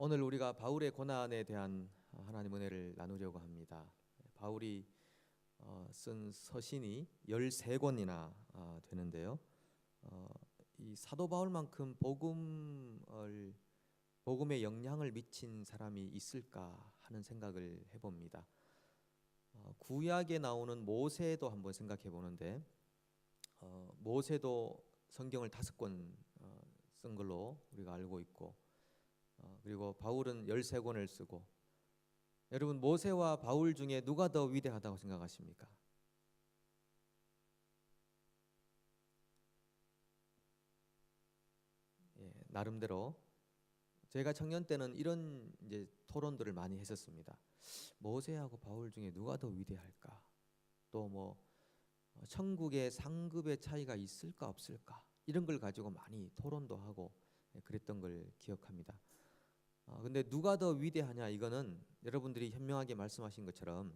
오늘 우리가 바울의 고난에 대한 하나님 은혜를 나누려고 합니다. 바울이 쓴 서신이 13권이나 되는데요. 이 사도 바울만큼 복음에 영향을 미친 사람이 있을까 하는 생각을 해봅니다. 구약에 나오는 모세도 한번 생각해 보는데 모세도 성경을 5권 쓴 걸로 우리가 알고 있고, 그리고 바울은 13권을 쓰고, 여러분 모세와 바울 중에 누가 더 위대하다고 생각하십니까? 나름대로 제가 청년 때는 이런 이제 토론들을 많이 했었습니다. 모세하고 바울 중에 누가 더 위대할까? 또 뭐 천국의 상급의 차이가 있을까 없을까? 이런 걸 가지고 많이 토론도 하고 그랬던 걸 기억합니다. 근데 누가 더 위대하냐, 이거는 여러분들이 현명하게 말씀하신 것처럼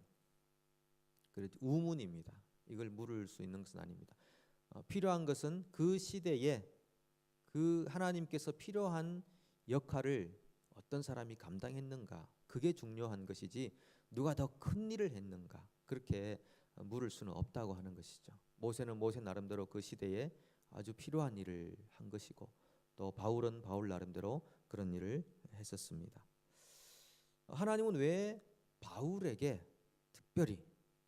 우문입니다. 이걸 물을 수 있는 것은 아닙니다. 필요한 것은 그 시대에 그 하나님께서 필요한 역할을 어떤 사람이 감당했는가, 그게 중요한 것이지 누가 더 큰 일을 했는가, 그렇게 물을 수는 없다고 하는 것이죠. 모세는 모세 나름대로 그 시대에 아주 필요한 일을 한 것이고, 또 바울은 바울 나름대로 그런 일을 했었습니다. 하나님은 왜 바울에게 특별히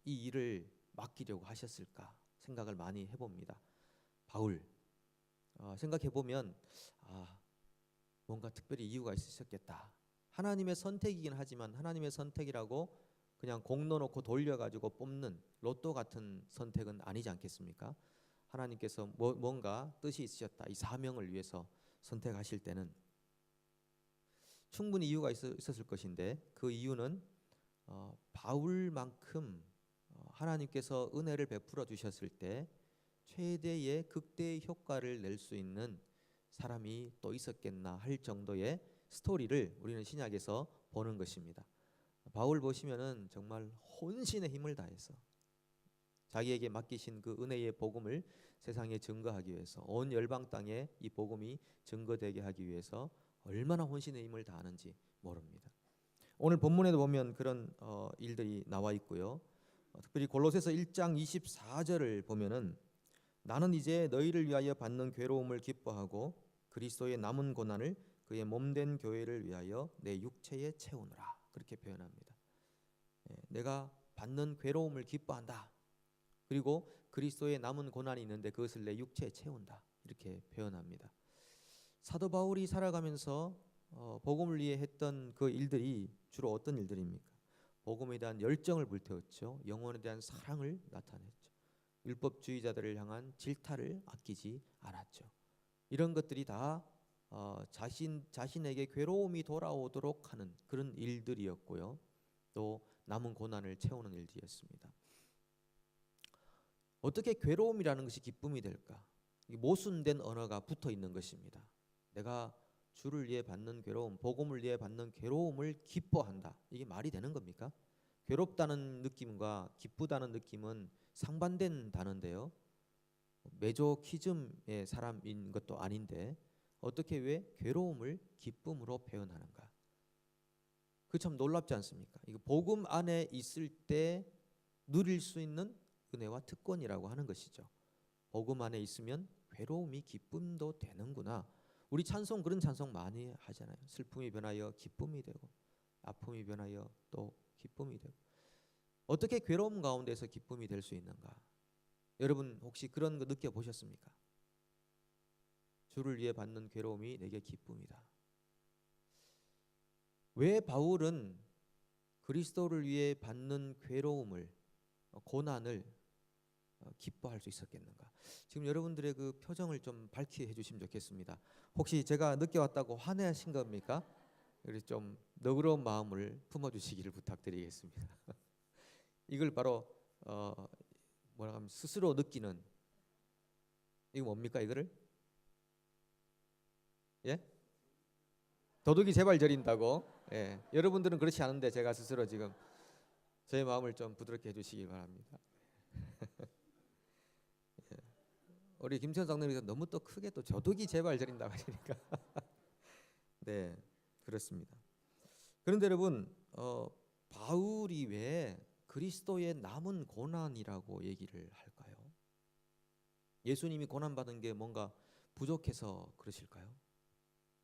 이 일을 맡기려고 하셨을까 생각을 많이 해봅니다. 바울 생각해 보면 뭔가 특별히 이유가 있으셨겠다. 하나님의 선택이긴 하지만 하나님의 선택이라고 그냥 공 넣어놓고 돌려가지고 뽑는 로또 같은 선택은 아니지 않겠습니까? 하나님께서 뭔가 뜻이 있으셨다. 이 사명을 위해서 선택하실 때는 충분히 이유가 있었을 것인데, 그 이유는 바울만큼 하나님께서 은혜를 베풀어 주셨을 때 최대의 극대의 효과를 낼 수 있는 사람이 또 있었겠나 할 정도의 스토리를 우리는 신약에서 보는 것입니다. 바울 보시면은 정말 혼신의 힘을 다해서 자기에게 맡기신 그 은혜의 복음을 세상에 증거하기 위해서, 온 열방 땅에 이 복음이 증거되게 하기 위해서 얼마나 혼신의 힘을 다하는지 모릅니다. 오늘 본문에도 보면 그런 일들이 나와 있고요. 특별히 골로새서 1장 24절을 보면은 나는 이제 너희를 위하여 받는 괴로움을 기뻐하고 그리스도의 남은 고난을 그의 몸된 교회를 위하여 내 육체에 채우느라, 그렇게 표현합니다. 내가 받는 괴로움을 기뻐한다. 그리고 그리스도의 남은 고난이 있는데 그것을 내 육체에 채운다, 이렇게 표현합니다. 사도 바울이 살아가면서 복음을 위해 했던 그 일들이 주로 어떤 일들입니까? 복음에 대한 열정을 불태웠죠. 영혼에 대한 사랑을 나타냈죠. 율법주의자들을 향한 질타를 아끼지 않았죠. 이런 것들이 다 자신에게 괴로움이 돌아오도록 하는 그런 일들이었고요. 또 남은 고난을 채우는 일들이었습니다. 어떻게 괴로움이라는 것이 기쁨이 될까? 모순된 언어가 붙어 있는 것입니다. 내가 주를 위해 받는 괴로움, 복음을 위해 받는 괴로움을 기뻐한다. 이게 말이 되는 겁니까? 괴롭다는 느낌과 기쁘다는 느낌은 상반된 단어인데요. 메조키즘의 사람인 것도 아닌데 어떻게 왜 괴로움을 기쁨으로 표현하는가? 그 참 놀랍지 않습니까? 이거 복음 안에 있을 때 누릴 수 있는 은혜와 특권이라고 하는 것이죠. 복음 안에 있으면 괴로움이 기쁨도 되는구나. 우리 찬송, 그런 찬송 많이 하잖아요. 슬픔이 변하여 기쁨이 되고, 아픔이 변하여 또 기쁨이 되고. 어떻게 괴로움 가운데서 기쁨이 될 수 있는가? 여러분 혹시 그런 거 느껴보셨습니까? 주를 위해 받는 괴로움이 내게 기쁨이다. 왜 바울은 그리스도를 위해 받는 괴로움을, 고난을 기뻐할 수 있었겠는가? 지금 여러분들의 그 표정을 좀 밝게 해주시면 좋겠습니다. 혹시 제가 늦게 왔다고 화내신 겁니까? 그래서 좀 너그러운 마음을 품어주시기를 부탁드리겠습니다. 이걸 바로 뭐라 하면 스스로 느끼는, 이거 뭡니까 이거를? 예? 도둑이 제발 저린다고. 예. 여러분들은 그렇지 않은데 제가 스스로 지금 제 마음을 좀 부드럽게 해주시기 바랍니다. 예. 우리 김천 장로님께서 너무 또 크게 또 도둑이 제발 저린다고 하시니까 네, 그렇습니다. 그런데 여러분, 바울이 왜 그리스도의 남은 고난이라고 얘기를 할까요? 예수님이 고난받은 게 뭔가 부족해서 그러실까요?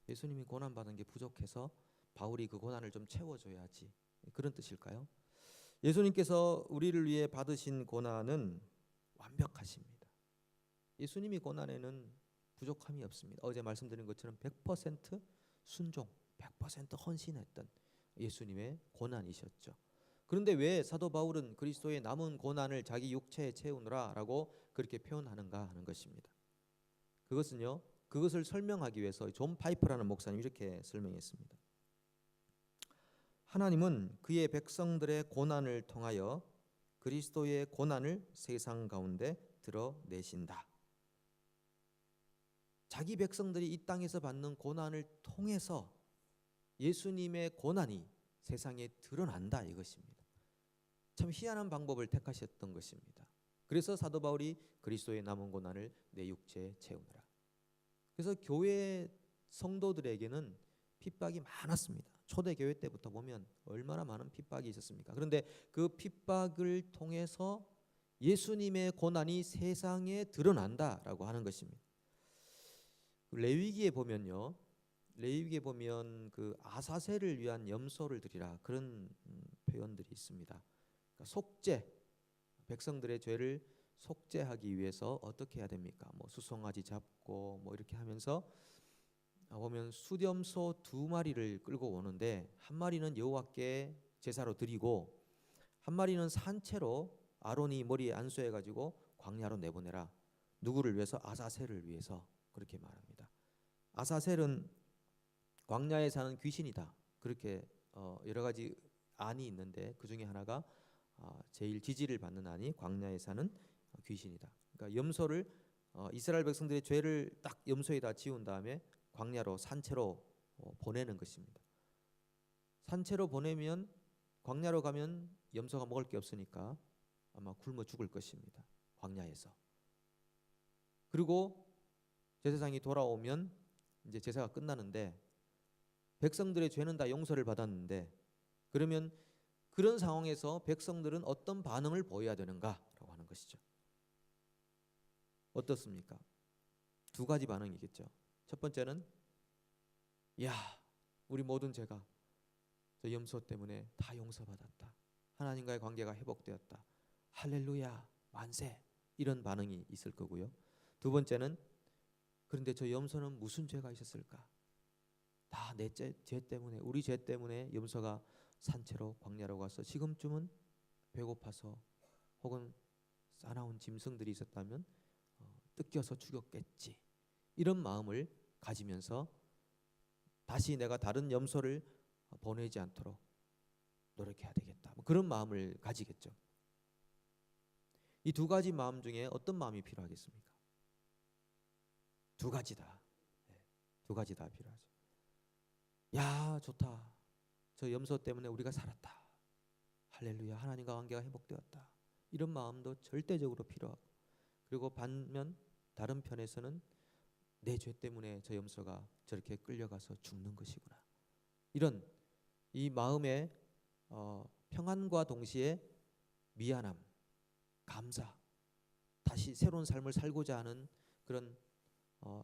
예수님이 고난받은 게 부족해서 바울이 그 고난을 좀 채워줘야지, 그런 뜻일까요? 예수님께서 우리를 위해 받으신 고난은 완벽하십니다. 예수님이 고난에는 부족함이 없습니다. 어제 말씀드린 것처럼 100% 순종, 100% 헌신했던 예수님의 고난이셨죠. 그런데 왜 사도 바울은 그리스도의 남은 고난을 자기 육체에 채우느라라고 그렇게 표현하는가 하는 것입니다. 그것은요, 그것을 설명하기 위해서 존 파이퍼라는 목사님이 이렇게 설명했습니다. 하나님은 그의 백성들의 고난을 통하여 그리스도의 고난을 세상 가운데 드러내신다. 자기 백성들이 이 땅에서 받는 고난을 통해서 예수님의 고난이 세상에 드러난다, 이것입니다. 참 희한한 방법을 택하셨던 것입니다. 그래서 사도 바울이 그리스도의 남은 고난을 내 육체에 채우느라. 그래서 교회 성도들에게는 핍박이 많았습니다. 초대교회 때부터 보면 얼마나 많은 핍박이 있었습니까? 그런데 그 핍박을 통해서 예수님의 고난이 세상에 드러난다라고 하는 것입니다. 레위기에 보면요, 레위기에 보면 그 아사셀을 위한 염소를 드리라, 그런 표현들이 있습니다. 그러니까 속죄, 백성들의 죄를 속죄하기 위해서 어떻게 해야 됩니까? 뭐 수송아지 잡고 뭐 이렇게 하면서 보면 수염소 2마리를 끌고 오는데, 한 마리는 여호와께 제사로 드리고 한 마리는 산채로 아론이 머리에 안수해 가지고 광야로 내보내라. 누구를 위해서? 아사셀을 위해서. 그렇게 말합니다. 아사셀은 광야에 사는 귀신이다, 그렇게 여러 가지 안이 있는데 그 중에 하나가 제일 지지를 받는 안이 광야에 사는 귀신이다. 그러니까 염소를 이스라엘 백성들의 죄를 딱 염소에다 지운 다음에 광야로 산채로 보내는 것입니다. 산채로 보내면, 광야로 가면 염소가 먹을 게 없으니까 아마 굶어 죽을 것입니다, 광야에서. 그리고 제사장이 돌아오면 이제 제사가 끝나는데 백성들의 죄는 다 용서를 받았는데, 그러면 그런 상황에서 백성들은 어떤 반응을 보여야 되는가라고 하는 것이죠. 어떻습니까? 2가지 반응이겠죠. 첫 번째는, 야, 우리 모든 죄가 저 염소 때문에 다 용서받았다, 하나님과의 관계가 회복되었다, 할렐루야, 만세, 이런 반응이 있을 거고요. 2번째는, 그런데 저 염소는 무슨 죄가 있었을까? 다 내 죄 때문에, 우리 죄 때문에 염소가 산채로 광야로 가서 지금쯤은 배고파서, 혹은 싸나운 짐승들이 있었다면 뜯겨서 죽였겠지, 이런 마음을 가지면서 다시 내가 다른 염소를 보내지 않도록 노력해야 되겠다, 뭐 그런 마음을 가지겠죠. 이 2가지 마음 중에 어떤 마음이 필요하겠습니까? 2가지 다. 2가지 다 필요하죠. 야, 좋다, 저 염소 때문에 우리가 살았다, 할렐루야, 하나님과 관계가 회복되었다, 이런 마음도 절대적으로 필요하고, 그리고 반면 다른 편에서는 내 죄 때문에 저 염소가 저렇게 끌려가서 죽는 것이구나, 이런 이 마음의 평안과 동시에 미안함, 감사, 다시 새로운 삶을 살고자 하는 그런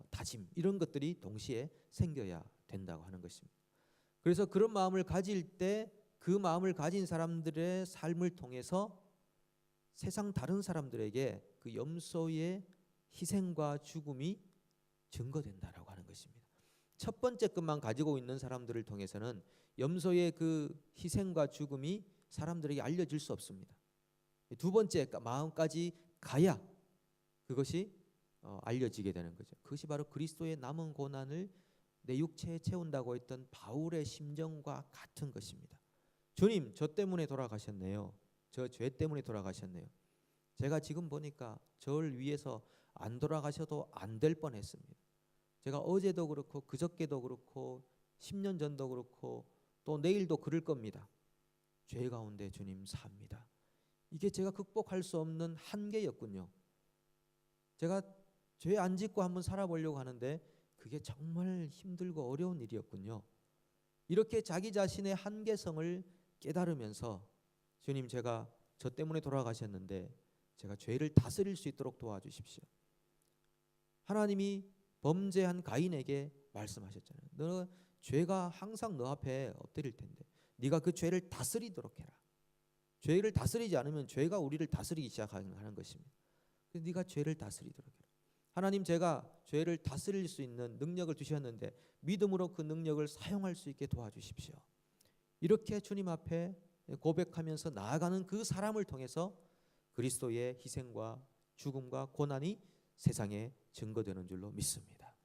다짐, 이런 것들이 동시에 생겨야 된다고 하는 것입니다. 그래서 그런 마음을 가질 때 그 마음을 가진 사람들의 삶을 통해서 세상 다른 사람들에게 그 염소의 희생과 죽음이 증거된다라고 하는 것입니다. 첫 번째 것만 가지고 있는 사람들을 통해서는 염소의 그 희생과 죽음이 사람들에게 알려질 수 없습니다. 2번째 마음까지 가야 그것이 알려지게 되는 거죠. 그것이 바로 그리스도의 남은 고난을 내 육체에 채운다고 했던 바울의 심정과 같은 것입니다. 주님, 저 때문에 돌아가셨네요. 저 죄 때문에 돌아가셨네요. 제가 지금 보니까 저를 위해서 안 돌아가셔도 안 될 뻔했습니다. 제가 어제도 그렇고 그저께도 그렇고 10년 전도 그렇고 또 내일도 그럴 겁니다. 죄 가운데 주님 삽니다. 이게 제가 극복할 수 없는 한계였군요. 제가 죄 안 짓고 한번 살아보려고 하는데 그게 정말 힘들고 어려운 일이었군요. 이렇게 자기 자신의 한계성을 깨달으면서 주님, 제가 저 때문에 돌아가셨는데 제가 죄를 다스릴 수 있도록 도와주십시오. 하나님이 범죄한 가인에게 말씀하셨잖아요. 너 죄가 항상 너 앞에 엎드릴 텐데 네가 그 죄를 다스리도록 해라. 죄를 다스리지 않으면 죄가 우리를 다스리기 시작하는 것입니다. 그래서 네가 죄를 다스리도록 해라. 하나님, 제가 죄를 다스릴 수 있는 능력을 주셨는데 믿음으로 그 능력을 사용할 수 있게 도와주십시오. 이렇게 주님 앞에 고백하면서 나아가는 그 사람을 통해서 그리스도의 희생과 죽음과 고난이 세상에 증거되는 줄로 믿습니다.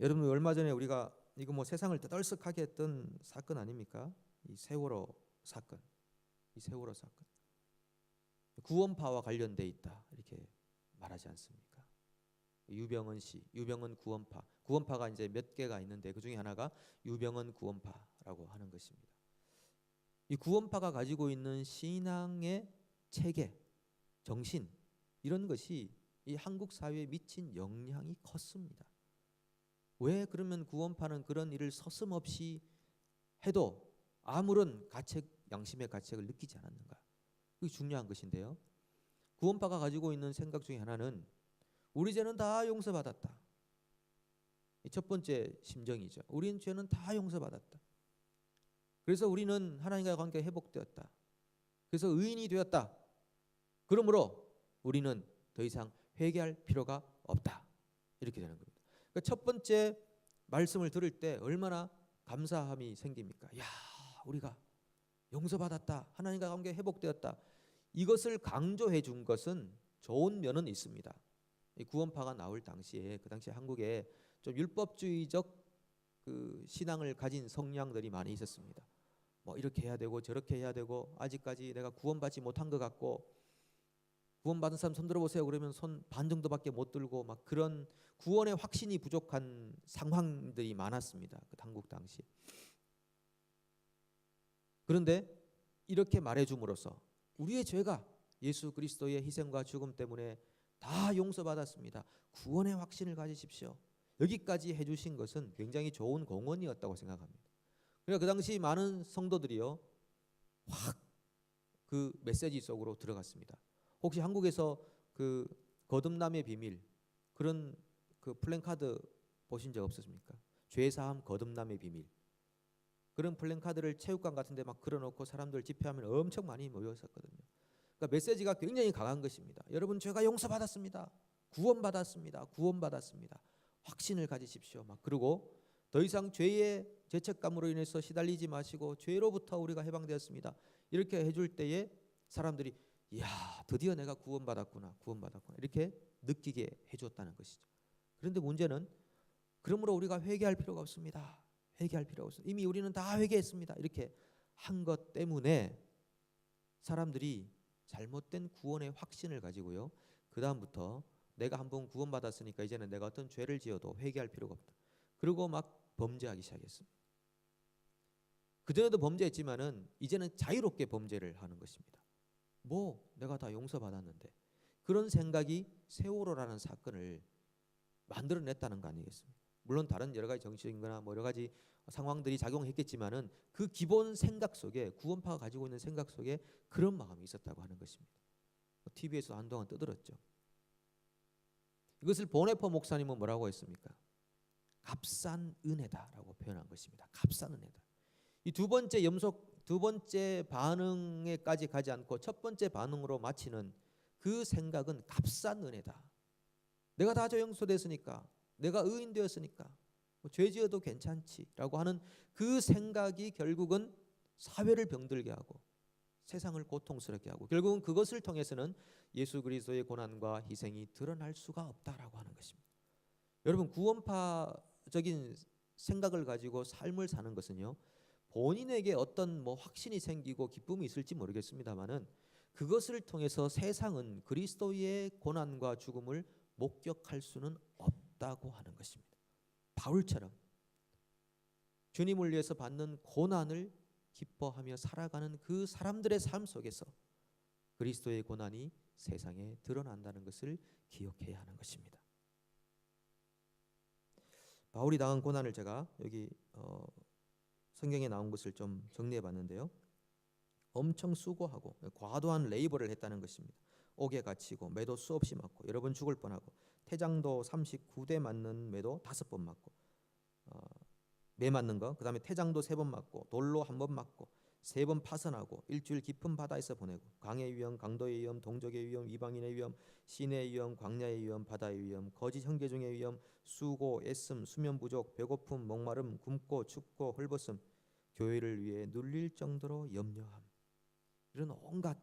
여러분, 얼마 전에 우리가 이거 뭐 세상을 떠들썩하게 했던 사건 아닙니까? 이 세월호 사건. 이 세월호 사건. 구원파와 관련돼 있다 이렇게 말하지 않습니까? 유병헌 씨, 유병헌 구원파. 구원파가 이제 몇 개가 있는데 그 중에 하나가 유병헌 구원파라고 하는 것입니다. 이 구원파가 가지고 있는 신앙의 체계, 정신 이런 것이 이 한국 사회에 미친 영향이 컸습니다. 왜 그러면 구원파는 그런 일을 서슴없이 해도 아무런 가책, 양심의 가책을 느끼지 않았는가? 그게 중요한 것인데요. 구원파가 가지고 있는 생각 중에 하나는 우리 죄는 다 용서받았다. 첫 번째 심정이죠. 우린 죄는 다 용서받았다. 그래서 우리는 하나님과의 관계가 회복되었다. 그래서 의인이 되었다. 그러므로 우리는 더 이상 회개할 필요가 없다. 이렇게 되는 겁니다. 그러니까 첫 번째 말씀을 들을 때 얼마나 감사함이 생깁니까? 야, 우리가 용서받았다. 하나님과 관계 회복되었다. 이것을 강조해 준 것은 좋은 면은 있습니다. 이 구원파가 나올 당시에 그 당시 한국에 좀 율법주의적 그 신앙을 가진 성향들이 많이 있었습니다. 뭐 이렇게 해야 되고 저렇게 해야 되고 아직까지 내가 구원받지 못한 것 같고 구원받은 사람 손 들어보세요. 그러면 손 반 정도밖에 못 들고 막 그런 구원의 확신이 부족한 상황들이 많았습니다. 그 한국 당시. 그런데 이렇게 말해줌으로써 우리의 죄가 예수 그리스도의 희생과 죽음 때문에 다 용서받았습니다. 구원의 확신을 가지십시오. 여기까지 해주신 것은 굉장히 좋은 공헌이었다고 생각합니다. 그러니까 그 당시 많은 성도들이요 확 그 메시지 속으로 들어갔습니다. 혹시 한국에서 그 거듭남의 비밀 그런 그 플랜카드 보신 적 없으십니까? 죄사함 거듭남의 비밀 그런 플랜카드를 체육관 같은 데 막 걸어놓고 사람들 집회하면 엄청 많이 모였었거든요. 그러니까 메시지가 굉장히 강한 것입니다. 여러분 죄가 용서받았습니다. 구원받았습니다. 구원받았습니다. 확신을 가지십시오. 막 그러고 더 이상 죄의 죄책감으로 인해서 시달리지 마시고 죄로부터 우리가 해방되었습니다. 이렇게 해줄 때에 사람들이 이야 드디어 내가 구원받았구나 구원받았구나 이렇게 느끼게 해줬다는 것이죠. 그런데 문제는 그러므로 우리가 회개할 필요가 없습니다. 회개할 필요가 없어요. 이미 우리는 다 회개했습니다. 이렇게 한 것 때문에 사람들이 잘못된 구원의 확신을 가지고요. 그 다음부터 내가 한번 구원받았으니까 이제는 내가 어떤 죄를 지어도 회개할 필요가 없다. 그리고 막 범죄하기 시작했습니다. 그전에도 범죄했지만은 이제는 자유롭게 범죄를 하는 것입니다. 뭐 내가 다 용서받았는데 그런 생각이 세월호라는 사건을 만들어냈다는 거 아니겠습니까? 물론 다른 여러 가지 정치적인거나 뭐 여러 가지 상황들이 작용했겠지만은 그 기본 생각 속에 구원파가 가지고 있는 생각 속에 그런 마음이 있었다고 하는 것입니다. TV에서 한동안 떠들었죠. 이것을 보네포 목사님은 뭐라고 했습니까? 값싼 은혜다라고 표현한 것입니다. 값싼 은혜다. 이 두 번째 반응에까지 가지 않고 첫 번째 반응으로 마치는 그 생각은 값싼 은혜다. 내가 다 용서됐으니까, 내가 의인 되었으니까 뭐 죄 지어도 괜찮지라고 하는 그 생각이 결국은 사회를 병들게 하고 세상을 고통스럽게 하고 결국은 그것을 통해서는 예수 그리스도의 고난과 희생이 드러날 수가 없다라고 하는 것입니다. 여러분 구원파적인 생각을 가지고 삶을 사는 것은요. 본인에게 어떤 뭐 확신이 생기고 기쁨이 있을지 모르겠습니다만은 그것을 통해서 세상은 그리스도의 고난과 죽음을 목격할 수는 없다고 하는 것입니다. 바울처럼 주님을 위해서 받는 고난을 기뻐하며 살아가는 그 사람들의 삶 속에서 그리스도의 고난이 세상에 드러난다는 것을 기억해야 하는 것입니다. 바울이 당한 고난을 제가 여기 성경에 나온 것을 좀 정리해 봤는데요. 엄청 수고하고 과도한 레이버를 했다는 것입니다. 옥에 갇히고 매도 수없이 맞고 여러 번 죽을 뻔하고 태장도 39대 맞는 매도 5번 맞고 매 맞는 거, 그다음에 태장도 3번 맞고 돌로 1번 맞고 3번 파선하고 일주일 깊은 바다에서 보내고 강의 위험, 강도의 위험, 동족의 위험, 이방인의 위험, 시내의 위험, 광야의 위험, 바다의 위험, 거짓 형제 중의 위험, 수고, 애씀, 수면 부족, 배고픔, 목마름, 굶고 춥고 헐벗음, 교회를 위해 눌릴 정도로 염려함. 이런 온갖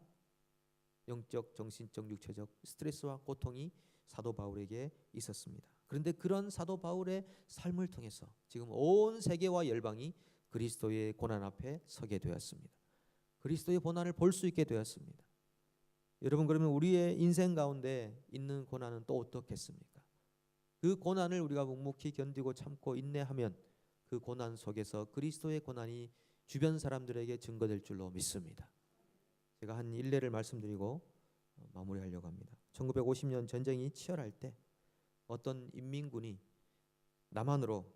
영적, 정신적, 육체적 스트레스와 고통이 사도 바울에게 있었습니다. 그런데 그런 사도 바울의 삶을 통해서 지금 온 세계와 열방이 그리스도의 고난 앞에 서게 되었습니다. 그리스도의 고난을 볼 수 있게 되었습니다. 여러분, 그러면 우리의 인생 가운데 있는 고난은 또 어떻겠습니까? 그 고난을 우리가 묵묵히 견디고 참고 인내하면 그 고난 속에서 그리스도의 고난이 주변 사람들에게 증거될 줄로 믿습니다. 제가 한 일례를 말씀드리고 마무리하려고 합니다. 1950년 전쟁이 치열할 때 어떤 인민군이 남한으로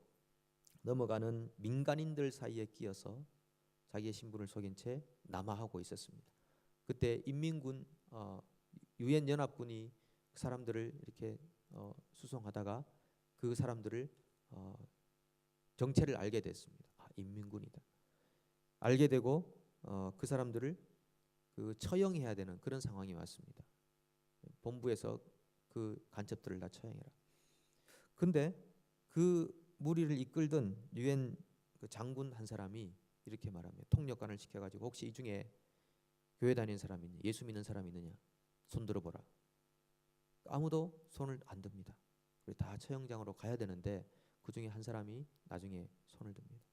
넘어가는 민간인들 사이에 끼어서 자기의 신분을 속인 채 남하하고 있었습니다. 그때 인민군 유엔 연합군이 그 사람들을 이렇게 수송하다가 그 사람들을 정체를 알게 됐습니다. 인민군이다. 알게 되고 그 사람들을 그 처형해야 되는 그런 상황이 왔습니다. 본부에서 그 간첩들을 다 처형해라. 근데 그 무리를 이끌던 유엔 그 장군 한 사람이 이렇게 말합니다. 통역관을 시켜가지고 혹시 이 중에 교회 다니는 사람이 있냐, 예수 믿는 사람이 있느냐, 손 들어보라. 아무도 손을 안 듭니다. 다 처형장으로 가야 되는데 그 중에 한 사람이 나중에 손을 듭니다.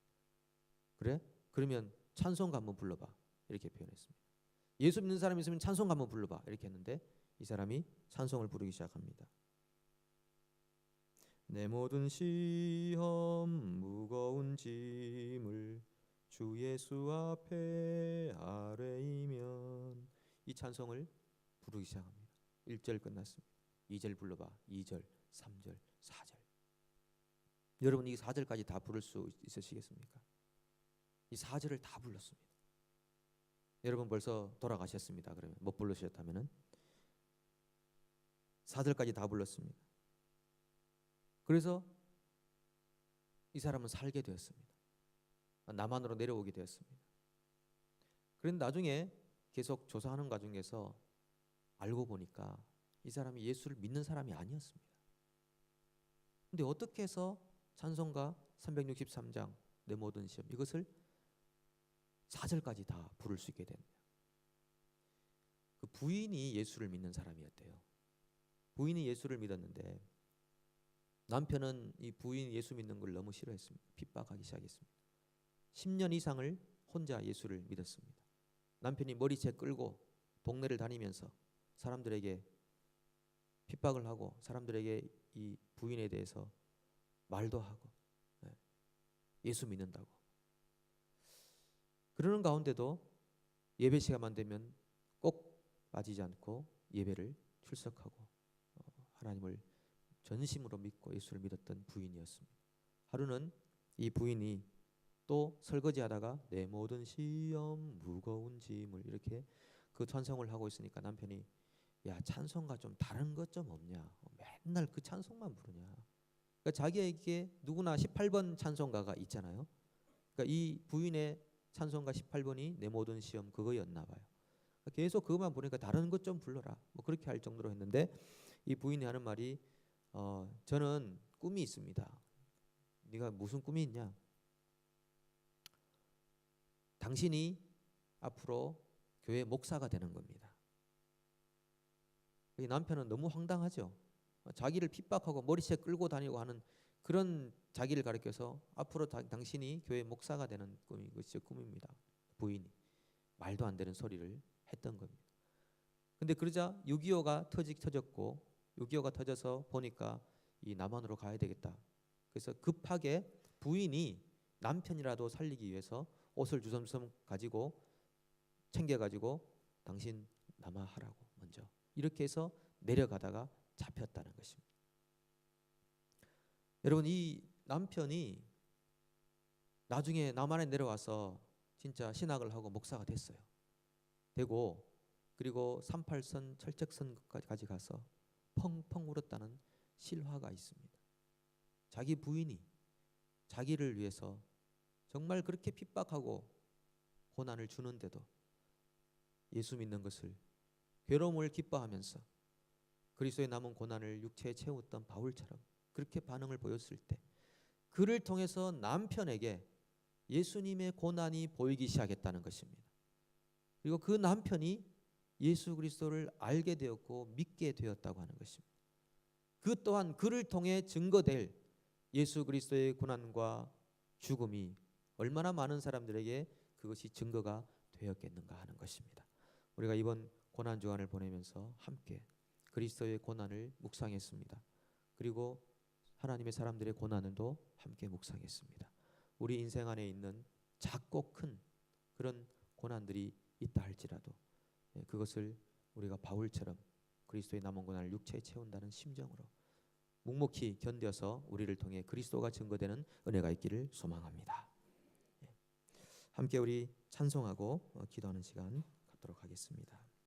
그래? 그러면 찬송가 한번 불러봐. 이렇게 표현했습니다. 예수 믿는 사람이 있으면 찬송가 한번 불러봐. 이렇게 했는데 이 사람이 찬송을 부르기 시작합니다. 내 모든 시험 무거운 짐을 주 예수 앞에 아뢰이면, 이 찬송을 부르기 시작합니다. 1절 끝났습니다. 2절 불러봐. 2절, 3절, 4절. 여러분, 이 4절까지 다 부를 수 있으시겠습니까? 이 4절을 다 불렀습니다. 여러분 벌써 돌아가셨습니다. 그러면 못 부르셨다면은 4절까지 다 불렀습니다. 그래서 이 사람은 살게 되었습니다. 남한으로 내려오게 되었습니다. 그런데 나중에 계속 조사하는 과정에서 알고 보니까 이 사람이 예수를 믿는 사람이 아니었습니다. 근데 어떻게 해서 찬송가 363장 내 모든 시험 이것을 4절까지 다 부를 수 있게 됐냐? 그 부인이 예수를 믿는 사람이었대요. 부인이 예수를 믿었는데 남편은 이 부인 예수 믿는 걸 너무 싫어했습니다. 핍박하기 시작했습니다. 10년 이상을 혼자 예수를 믿었습니다. 남편이 머리채 끌고 동네를 다니면서 사람들에게 핍박을 하고 사람들에게 이 부인에 대해서 말도 하고 예수 믿는다고. 그러는 가운데도 예배 시간만 되면 꼭 빠지지 않고 예배를 출석하고 하나님을 전심으로 믿고 예수를 믿었던 부인이었습니다. 하루는 이 부인이 또 설거지하다가 내 모든 시험 무거운 짐을 이렇게 그 찬송을 하고 있으니까 남편이 야, 찬송가 좀 다른 것 좀 없냐, 맨날 그 찬송만 부르냐. 그러니까 자기에게 누구나 18번 찬송가가 있잖아요. 그러니까 이 부인의 찬송가 18번이 내 모든 시험 그거였나 봐요. 계속 그것만 부르니까 다른 것 좀 불러라, 뭐 그렇게 할 정도로 했는데 이 부인이 하는 말이 저는 꿈이 있습니다. 네가 무슨 꿈이 있냐? 당신이 앞으로 교회 목사가 되는 겁니다. 이 남편은 너무 황당하죠. 자기를 핍박하고 머리채 끌고 다니고 하는 그런 자기를 가리켜서 앞으로 당신이 교회 목사가 되는 꿈이 그것이 꿈입니다. 부인이 말도 안 되는 소리를 했던 겁니다. 근데 그러자 6.25가 터졌고 6.25가 터져서 보니까 이 남한으로 가야 되겠다. 그래서 급하게 부인이 남편이라도 살리기 위해서 옷을 주섬주섬 가지고 챙겨가지고 당신 남하하라고 먼저 이렇게 해서 내려가다가 잡혔다는 것입니다. 여러분, 이 남편이 나중에 남한에 내려와서 진짜 신학을 하고 목사가 됐어요. 되고 그리고 38선 철책선까지 가서 펑펑 울었다는 실화가 있습니다. 자기 부인이 자기를 위해서 정말 그렇게 핍박하고 고난을 주는데도 예수 믿는 것을, 괴로움을 기뻐하면서 그리스도의 남은 고난을 육체에 채웠던 바울처럼 그렇게 반응을 보였을 때 그를 통해서 남편에게 예수님의 고난이 보이기 시작했다는 것입니다. 그리고 그 남편이 예수 그리스도를 알게 되었고 믿게 되었다고 하는 것입니다. 그 또한 그를 통해 증거될 예수 그리스도의 고난과 죽음이 얼마나 많은 사람들에게 그것이 증거가 되었겠는가 하는 것입니다. 우리가 이번 고난 주간을 보내면서 함께 그리스도의 고난을 묵상했습니다. 그리고 하나님의 사람들의 고난도 함께 묵상했습니다. 우리 인생 안에 있는 작고 큰 그런 고난들이 있다 할지라도 그것을 우리가 바울처럼 그리스도의 남은 고난을 육체에 채운다는 심정으로 묵묵히 견뎌서 우리를 통해 그리스도가 증거되는 은혜가 있기를 소망합니다. 함께 우리 찬송하고 기도하는 시간 갖도록 하겠습니다.